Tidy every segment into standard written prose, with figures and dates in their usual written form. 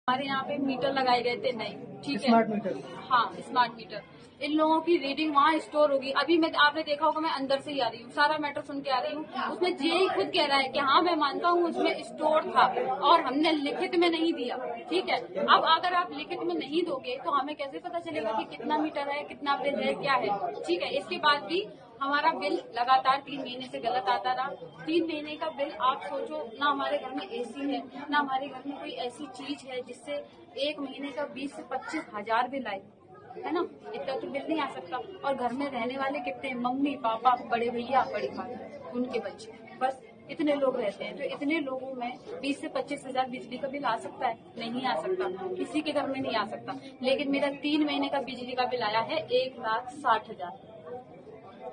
हमारे यहाँ पे मीटर लगाए गए थे नहीं, ठीक है, स्मार्ट मीटर। हाँ स्मार्ट मीटर। इन लोगों की रीडिंग वहाँ स्टोर होगी। अभी मैं आपने देखा होगा, मैं अंदर से ही आ रही हूँ, सारा मैटर सुन के आ रही हूँ। उसमें जेई खुद कह रहा है कि हाँ मैं मानता हूँ उसमें स्टोर था और हमने लिखित में नहीं दिया, ठीक है। अब अगर आप लिखित में नहीं दोगे तो हमें कैसे पता चलेगा कि कितना मीटर है, कितना बिल है, क्या है, ठीक है। इसके बाद भी हमारा बिल लगातार 3 महीने से गलत आता रहा। 3 महीने का बिल आप सोचो, ना हमारे घर में एसी है, ना हमारे घर में कोई ऐसी चीज है जिससे 1 महीने का 20 से 25 हजार बिल आए, है ना। इतना तो बिल नहीं आ सकता। और घर में रहने वाले कितने, मम्मी पापा, बड़े भैया, बड़ी भाभी, उनके बच्चे, बस इतने लोग रहते हैं। तो इतने लोगों में 20 से 25 हजार बिजली का बिल आ सकता है? नहीं आ सकता, किसी के घर में नहीं आ सकता। लेकिन मेरा 3 महीने का बिजली का बिल आया है 1,60,000,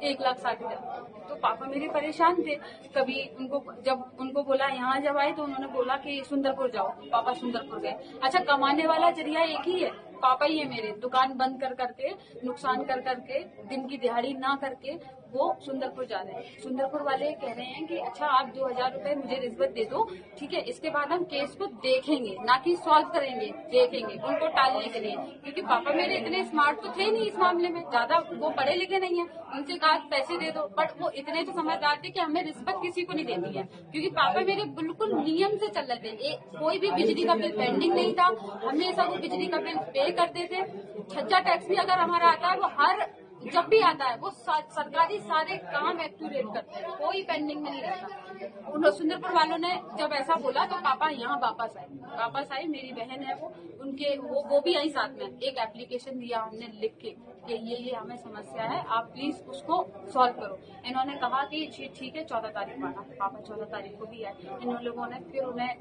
1,60,000। तो पापा मेरे परेशान थे। कभी उनको बोला, यहाँ जब आए तो उन्होंने बोला कि सुंदरपुर जाओ। पापा सुंदरपुर गए। अच्छा, कमाने वाला जरिया एक ही है, पापा ही है मेरे। दुकान बंद कर करके, नुकसान कर करके, दिन की दिहाड़ी ना करके वो सुंदरपुर जा रहे हैं। सुंदरपुर वाले कह रहे हैं कि अच्छा आप 2,000 रुपए मुझे रिश्वत दे दो, ठीक है, इसके बाद हम केस को देखेंगे, ना कि सॉल्व करेंगे, देखेंगे, उनको टालने के लिए। क्योंकि पापा मेरे इतने स्मार्ट तो थे नहीं इस मामले में, ज्यादा वो पढ़े लिखे नहीं है। उनसे कहा पैसे दे दो, बट वो इतने तो समझदार थे कि हमें रिश्वत किसी को नहीं देनी है। क्योंकि पापा मेरे बिल्कुल नियम से चल रहे थे। कोई भी बिजली का बिल पेंडिंग नहीं था, हमेशा वो बिजली का बिल पे करते थे। छज्जा टैक्स भी अगर हमारा आता है, वो हर जब भी आता है वो सरकारी सारे काम एक्यूरेट करते हैं, कोई पेंडिंग में नहीं रहता। उन सुंदरपुर वालों ने जब ऐसा बोला तो पापा यहाँ वापस आए। मेरी बहन है वो भी आई साथ में। एक एप्लीकेशन दिया हमने लिख के कि ये हमें समस्या है, आप प्लीज उसको सॉल्व करो। इन्होंने कहा कि ठीक है 14 तारीख को आना। पापा 14 तारीख को भी आए। इन लोगों ने फिर उन्हें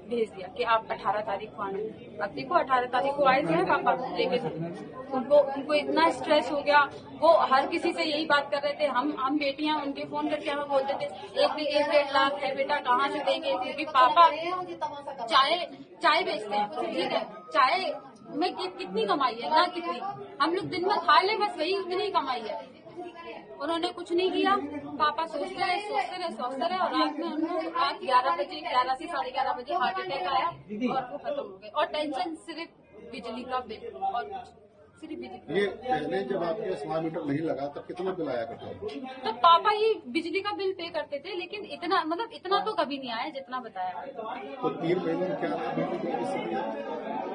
भेज दिया कि आप 18 तारीख को आना। अब देखो 18 तारीख को आए थे पापा लेके। उनको इतना स्ट्रेस हो गया। वो हर किसी से यही बात कर रहे थे। हम बेटियां उनके फोन करके हमें बोलते थे 1-1.5 लाख है बेटा, कहाँ से देंगे? क्योंकि पापा चाय बेचते हैं, ठीक है। चाय में कितनी कमाई है, ना कितनी। हम लोग दिन में खा ले बस, वही उतनी कमाई है। उन्होंने कुछ नहीं किया। पापा सोचते रहे और रात में उनको रात 11 से 11:30 बजे हार्ट अटैक आया और वो खत्म हो गए। और टेंशन सिर्फ बिजली का बिल और सिर्फ बिजली। ये पहले जब आपके स्मार्ट मीटर नहीं लगा तब कितना बिल आया करता था? तो पापा ही बिजली का बिल पे करते थे, लेकिन इतना तो कभी नहीं आया जितना बताया। तो 3 महीने में क्या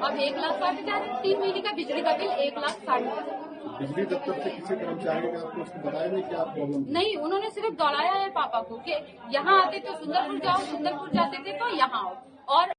अब 1,60,000, 3 महीने का बिजली का बिल 1,60,000। बिजली दफ्तर से किसी कर्मचारी ने आपको उसको बताया नहीं क्या प्रॉब्लम? नहीं, उन्होंने सिर्फ दौड़ाया है पापा को कि यहाँ आते तो सुंदरपुर जाओ, सुंदरपुर जाते थे तो यहाँ आओ। और